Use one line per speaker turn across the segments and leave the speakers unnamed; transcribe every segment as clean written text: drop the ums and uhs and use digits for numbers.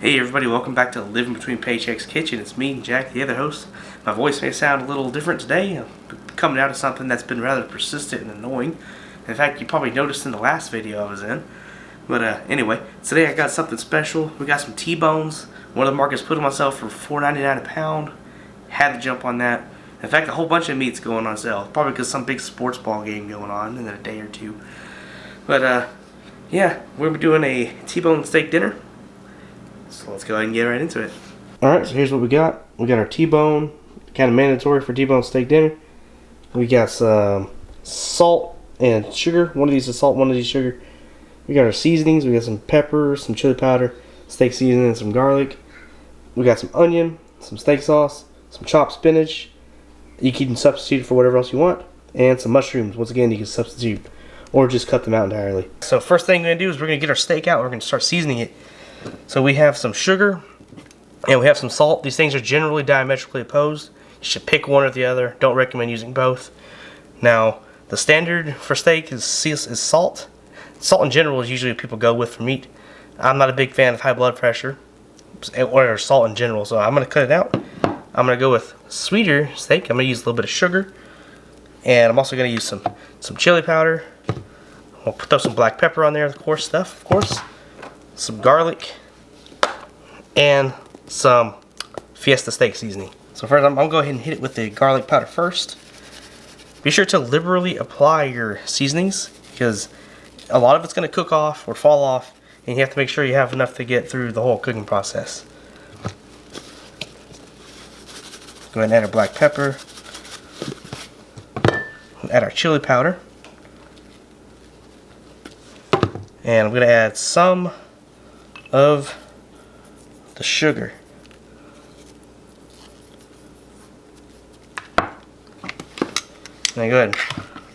Hey everybody, welcome back to Living Between Paychecks Kitchen. It's me, Jack, the other host. My voice may sound a little different today. I'm coming out of something that's been rather persistent and annoying. In fact, you probably noticed in the last video I was in. But anyway, today I got something special. We got some T-bones. One of the markets put them on sale for $4.99 a pound. Had to jump on that. In fact, a whole bunch of meat's going on sale. Probably because some big sports ball game going on in a day or two. But yeah, we're doing a T-bone steak dinner. So let's go ahead and get right into it. Alright, so here's what we got. We got our T-bone, kind of mandatory for T-bone steak dinner. We got some salt and sugar. One of these is salt, one of these is sugar. We got our seasonings. We got some pepper, some chili powder, steak seasoning, and some garlic. We got some onion, some steak sauce, some chopped spinach. You can substitute for whatever else you want. And some mushrooms. Once again, you can substitute or just cut them out entirely. So first thing we're going to do is we're going to get our steak out. We're going to start seasoning it. So we have some sugar and we have some salt. These things are generally diametrically opposed. You should pick one or the other. Don't recommend using both. Now, the standard for steak is salt. Salt in general is usually what people go with for meat. I'm not a big fan of high blood pressure or salt in general, so I'm going to cut it out. I'm going to go with sweeter steak. I'm going to use a little bit of sugar. And I'm also going to use some chili powder. We'll throw some black pepper on there, the coarse stuff, of course. Some garlic, and some Fiesta steak seasoning. So first I'm going to go ahead and hit it with the garlic powder first. Be sure to liberally apply your seasonings because a lot of it's going to cook off or fall off, and you have to make sure you have enough to get through the whole cooking process. Go ahead and add our black pepper. Add our chili powder. And I'm going to add some of the sugar. Now go ahead and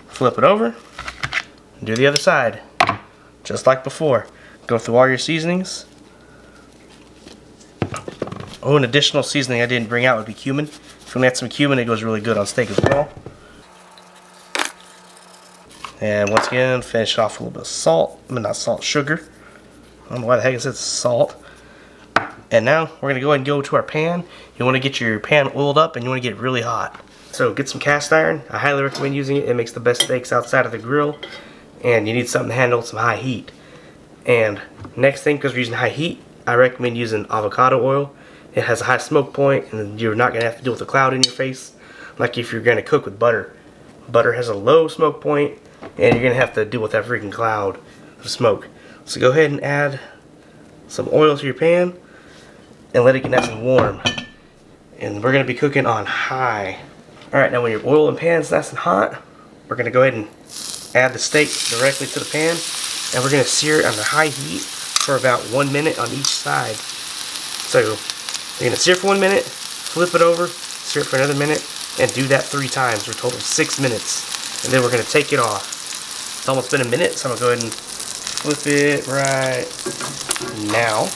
flip it over and do the other side just like before. Go through all your seasonings. Oh, an additional seasoning I didn't bring out would be cumin. If you want to add some cumin, it goes really good on steak as well. And once again, finish it off with a little bit of salt. I mean, not salt, sugar. I don't know why the heck it says salt. And now we're going to go ahead and go to our pan. You want to get your pan oiled up and you want to get it really hot. So get some cast iron. I highly recommend using it. It makes the best steaks outside of the grill. And you need something to handle some high heat. And next thing, because we're using high heat, I recommend using avocado oil. It has a high smoke point and you're not going to have to deal with a cloud in your face like if you're going to cook with butter. Butter has a low smoke point and you're going to have to deal with that freaking cloud of smoke. So go ahead and add some oil to your pan and let it get nice and warm. And we're going to be cooking on high. Alright, now when your oil and pan is nice and hot, we're going to go ahead and add the steak directly to the pan. And we're going to sear it under high heat for about 1 minute on each side. So you're going to sear for 1 minute, flip it over, sear it for another minute, and do that 3 times for a total of 6 minutes. And then we're going to take it off. It's almost been a minute, so I'm going to go ahead and flip it right now.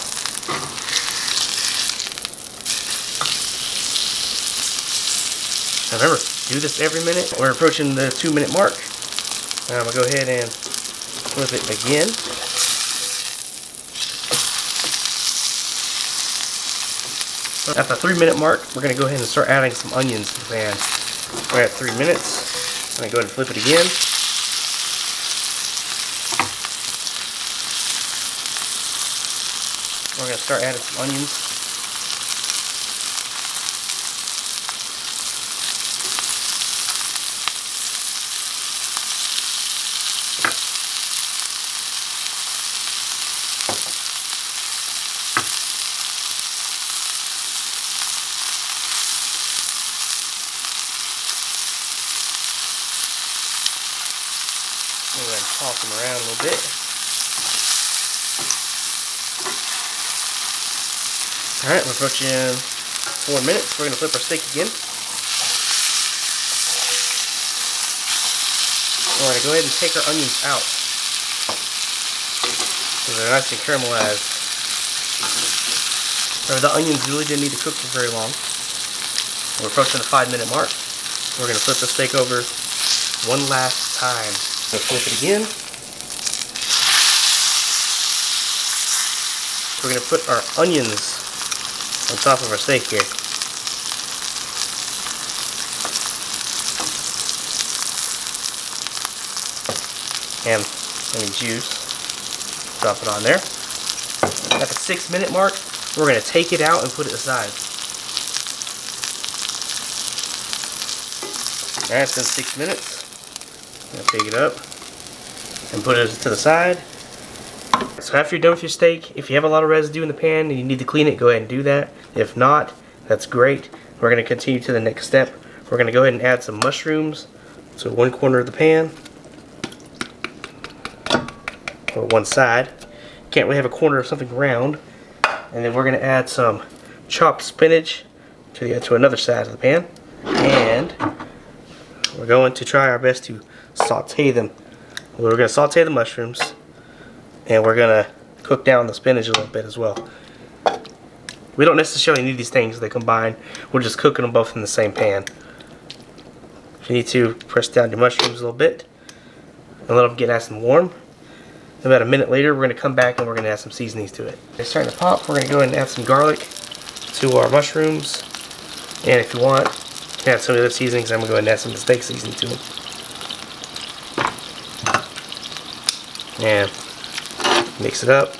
Now remember, do this every minute. We're approaching the 2-minute mark. Now I'm going to go ahead and flip it again. At the 3-minute mark, we're going to go ahead and start adding some onions to the pan. We're at 3 minutes. I'm going to go ahead and flip it again. We're going to start adding some onions. We're going to toss them around a little bit. Alright, we're approaching 4 minutes. We're going to flip our steak again. We're going to go ahead and take our onions out. So they're nice and caramelized. So the onions really didn't need to cook for very long. We're approaching the 5-minute mark. We're going to flip the steak over one last time. We'll flip it again. we're going to put our onions on top of our steak here. And any juice, drop it on there. At the 6-minute mark, we're going to take it out and put it aside. Alright, it's been 6 minutes. I'm going to take it up and put it to the side. So after you're done with your steak, if you have a lot of residue in the pan and you need to clean it, go ahead and do that. If not, that's great. We're going to continue to the next step. We're going to go ahead and add some mushrooms to one corner of the pan, or one side. Can't really have a corner of something round. And then we're going to add some chopped spinach to another side of the pan. And we're going to try our best to saute them. We're going to saute the mushrooms, and we're going to cook down the spinach a little bit as well. We don't necessarily need these things, they combine. We're just cooking them both in the same pan. If you need to, press down your mushrooms a little bit and let them get nice and warm. About a minute later, we're going to come back and we're going to add some seasonings to it. They're starting to pop. We're going to go ahead and add some garlic to our mushrooms. And if you want, you can add some of the other seasonings. I'm going to go ahead and add some of the steak seasoning to them. And mix it up.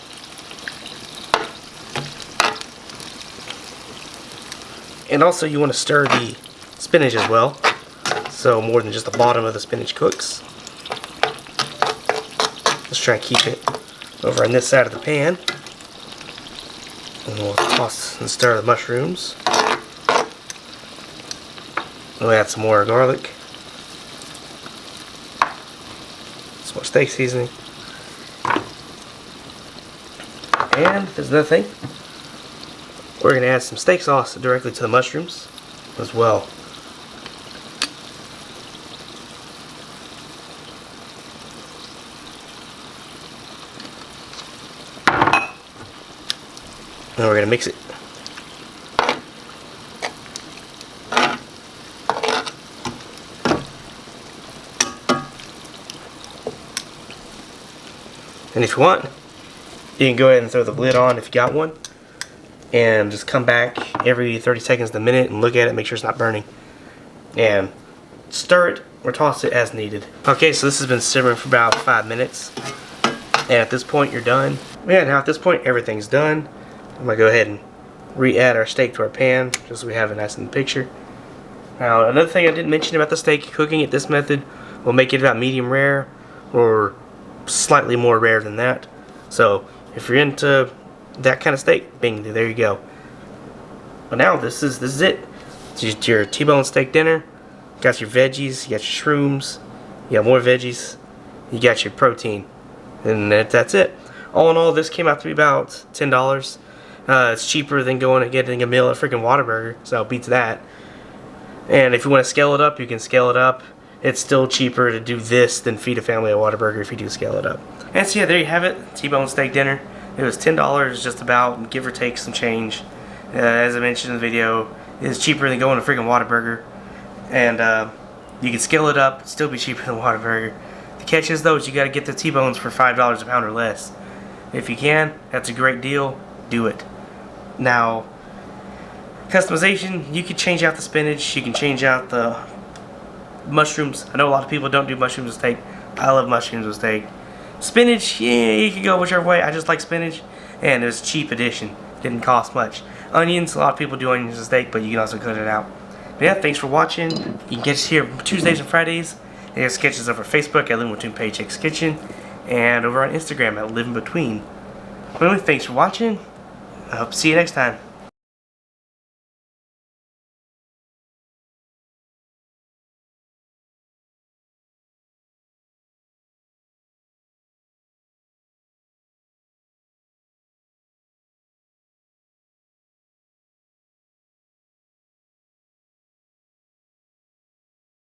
And also you want to stir the spinach as well, so more than just the bottom of the spinach cooks. Let's try and keep it over on this side of the pan. And we'll toss and stir the mushrooms. We'll add some more garlic. Some more steak seasoning. And there's another thing. We're going to add some steak sauce directly to the mushrooms as well. And we're going to mix it. And if you want, you can go ahead and throw the lid on if you got one, and just come back every 30 seconds to a minute and look at it, make sure it's not burning, and stir it or toss it as needed. Okay, so this has been simmering for about 5 minutes, and at this point you're done. Yeah, now at this point everything's done. I'm going to go ahead and re-add our steak to our pan, just so we have it nice in the picture. Now, another thing I didn't mention about the steak, cooking it this method will make it about medium rare, or slightly more rare than that. So, if you're into that kind of steak, bing, there you go. But now, this is it. It's your T-bone steak dinner. You got your veggies, you got your shrooms, you got more veggies, you got your protein. And that's it. All in all, this came out to be about $10. It's cheaper than going and getting a meal at freaking Whataburger, so it beats that. And if you want to scale it up, you can scale it up. It's still cheaper to do this than feed a family at Whataburger if you do scale it up. And so yeah, there you have it, T-bone steak dinner. It was $10 just about, give or take some change. As I mentioned in the video, it's cheaper than going to freaking Whataburger. And you can scale it up, still be cheaper than Whataburger. The catch is though, is you got to get the T-bones for $5 a pound or less. If you can, that's a great deal. Do it. Now, customization, you can change out the spinach, you can change out the mushrooms. I know a lot of people don't do mushrooms with steak. I love mushrooms with steak. Spinach, yeah, you can go whichever way. I just like spinach, and it was a cheap addition. Didn't cost much. Onions, a lot of people do onions with steak, but you can also cut it out. But yeah, thanks for watching. You can get us here Tuesdays and Fridays. And get sketches over Facebook at Living Between Paychecks Kitchen, and over on Instagram at Living Between. Anyway, thanks for watching. I hope to see you next time.